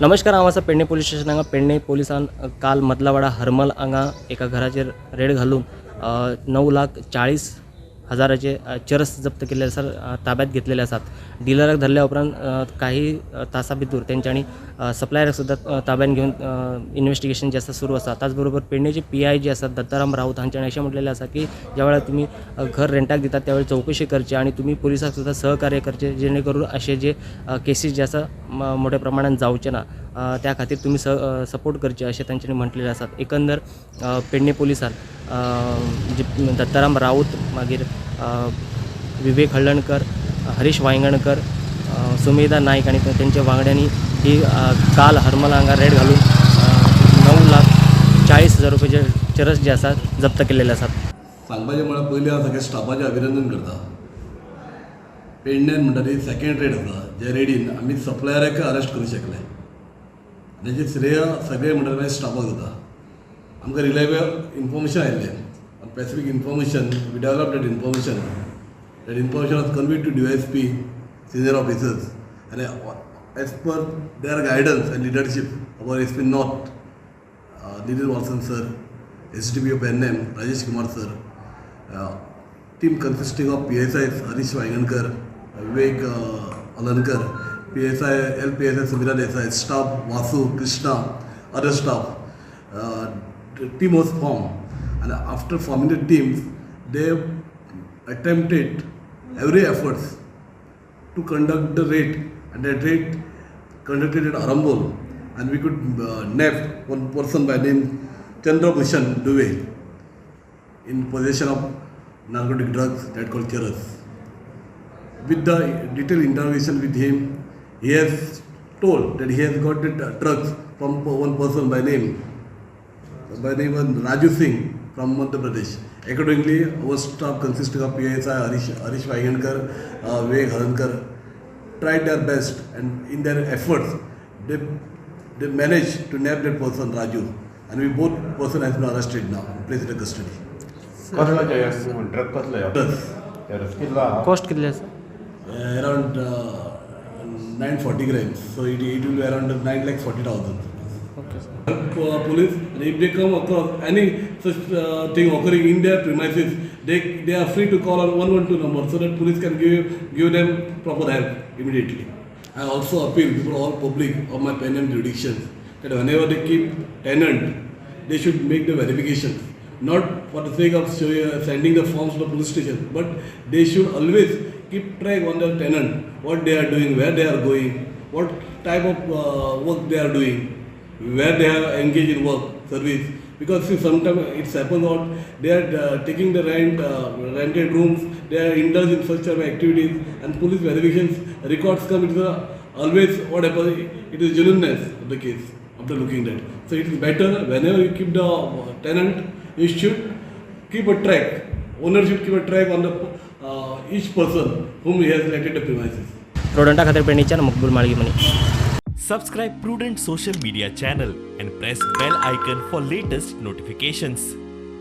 नमस्कार. हांव आसा पेडणे पोलीस स्टेशन हांगा. पेडणे पोलिसान काल मदलावाडा हरमल हांगा एका घराचेर रेड घालून 9,40,000चे चरस जप्त केल्ले आसा, ताब्यात घेतलेले आसात. डिलराक धरल्या उपरांत काही तासां भितर तेंच्यांनी सप्लायराक सुद्दां ताब्यात घेवन इन्व्हेस्टिगेशन जे आसा सुरू आसा. त्याच बरोबर पेडणेचे PI जे आसात दत्ताराम राऊत हांच्यांनी अशें म्हटलेलें आसा की ज्या वेळार तुम्ही घर रेंटाक दितात त्या वेळी चौकशी करची आणि तुम्ही पोलिसाक सुद्दां सहकार्य करचे, जेणे करून असे जे केसीस जे आसा मोठ्या प्रमाणात जावचे ना, त्या खातीर तुम्ही सपोर्ट करचे अशें तांच्यांनी म्हटलेलें आसात. एकंदर पेडणे पोलिसान जे दत्ताराम राऊत, मागीर विवेक हळदणकर, हरीश वांयगणकर, सुमेधा नाईक आणि त्यांच्या वांगड्यांनी ही काल हरमल हांगा रेड घालून 9,40,000 रुपयाचे चरस जे आसात जप्त केलेले आसात. सांगपाचें म्हळ्यार पयलीं हांव सगळ्या स्टाफाचें अभिनंदन करता. पेडण्यान म्हणटा ती सेकंड रेड आसा, जे रेडीन आमी सप्लायराक अरेस्ट करूं शकले. तेजें श्रेय सगळे म्हणटा ते स्टाफाक जाता. आमकां रिलायबल इन्फॉर्मेशन आयिल्लें, specific information, we develop that information. That information was conveyed to DYSP, senior officers, आनी as per their guidance and leadership our SP north, Nitin Vasan sir, SDPO Pernem, Rajesh Kumar sir, team consisting of PSIs Harish Waingankar, Vivek Alankar, PSI, LPSI Sumira Desai, staff Vasu, Krishna, other staff. The team was formed, and after forming the teams, they attempted every efforts to conduct the raid, and that raid conducted at Arambol, and we could nab one person by name Chandrabhushan Dubey in possession of narcotic drugs that called charas. With the detailed interrogation with him, he has told that he has got the drugs from one person by name Raju Singh from Madhya Pradesh. Accordingly, our staff consisting of PSI Harish Waingankar, Vivek Halankar tried their best, and in their efforts, they managed to nab that person Raju. And we both person has been arrested now, placed in custody. Drug कसलो cost कितले आसा? Around 940 grams. So it will be around 9,40,000. Okay, sir. Police, if they come across any such thing occurring in their premises, they are free to call on 112 number so that police can give them proper help immediately. I also appeal before all public of my Pernem jurisdiction that whenever they keep tenant, they should make the verification, not for the sake of sending the forms to the police station, but they should always keep track on their tenant, what they are doing, where they are going, what type of work they are doing, where they are engaged in work, service. Because see, sometimes it's happened that they are taking the rented rooms, they are indulged in such type of activities, and police verifications records come. It's always what happens. It is genuineness of the case after looking at. So it is better whenever you keep the tenant, you should keep a track. Owner should keep a track on the each person whom he has rented the premises. प्रुडंटा खातीर पेडणेच्यान मकबूल माळगीमणी. Subscribe Prudent social media channel and press bell icon for latest notifications.